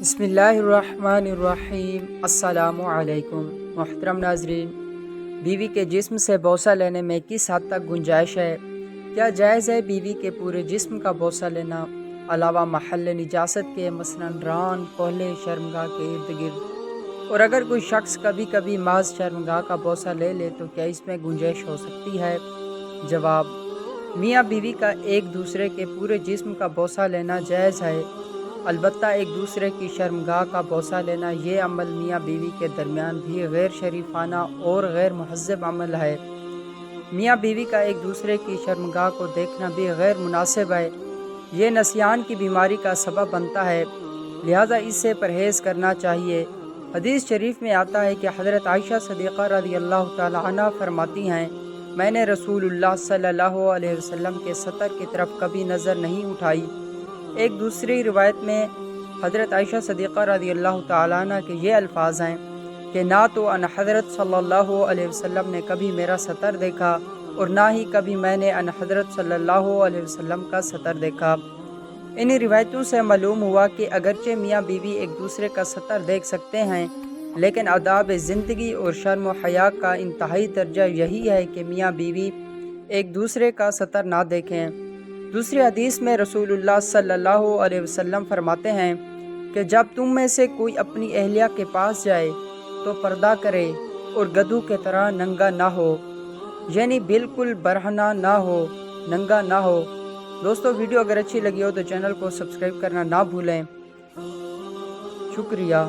بسم اللہ الرحمن الرحیم۔ السلام علیکم محترم ناظرین، بیوی کے جسم سے بوسہ لینے میں کس حد تک گنجائش ہے؟ کیا جائز ہے بیوی کے پورے جسم کا بوسہ لینا علاوہ محل نجاست کے، مثلاً ران، کوہلے، شرمگاہ کے ارد گرد؟ اور اگر کوئی شخص کبھی کبھی محض شرمگاہ کا بوسہ لے لے تو کیا اس میں گنجائش ہو سکتی ہے؟ جواب: میاں بیوی کا ایک دوسرے کے پورے جسم کا بوسہ لینا جائز ہے، البتہ ایک دوسرے کی شرمگاہ کا بوسہ لینا یہ عمل میاں بیوی کے درمیان بھی غیر شریفانہ اور غیر مہذب عمل ہے۔ میاں بیوی کا ایک دوسرے کی شرمگاہ کو دیکھنا بھی غیر مناسب ہے، یہ نسیان کی بیماری کا سبب بنتا ہے، لہٰذا اس سے پرہیز کرنا چاہیے۔ حدیث شریف میں آتا ہے کہ حضرت عائشہ صدیقہ رضی اللہ تعالی عنہ فرماتی ہیں، میں نے رسول اللہ صلی اللہ علیہ وسلم کے سطر کی طرف کبھی نظر نہیں اٹھائی۔ ایک دوسری روایت میں حضرت عائشہ صدیقہ رضی اللہ تعالیٰ عنہ کے یہ الفاظ ہیں کہ نہ تو ان حضرت صلی اللہ علیہ وسلم نے کبھی میرا سطر دیکھا اور نہ ہی کبھی میں نے ان حضرت صلی اللہ علیہ وسلم کا سطر دیکھا۔ ان روایتوں سے معلوم ہوا کہ اگرچہ میاں بیوی ایک دوسرے کا سطر دیکھ سکتے ہیں، لیکن آداب زندگی اور شرم و حیا کا انتہائی درجہ یہی ہے کہ میاں بیوی ایک دوسرے کا سطر نہ دیکھیں۔ دوسری حدیث میں رسول اللہ صلی اللہ علیہ وسلم فرماتے ہیں کہ جب تم میں سے کوئی اپنی اہلیہ کے پاس جائے تو پردہ کرے اور گدھو کی طرح ننگا نہ ہو، یعنی بالکل برہنہ نہ ہو، ننگا نہ ہو۔ دوستو، ویڈیو اگر اچھی لگی ہو تو چینل کو سبسکرائب کرنا نہ بھولیں۔ شکریہ۔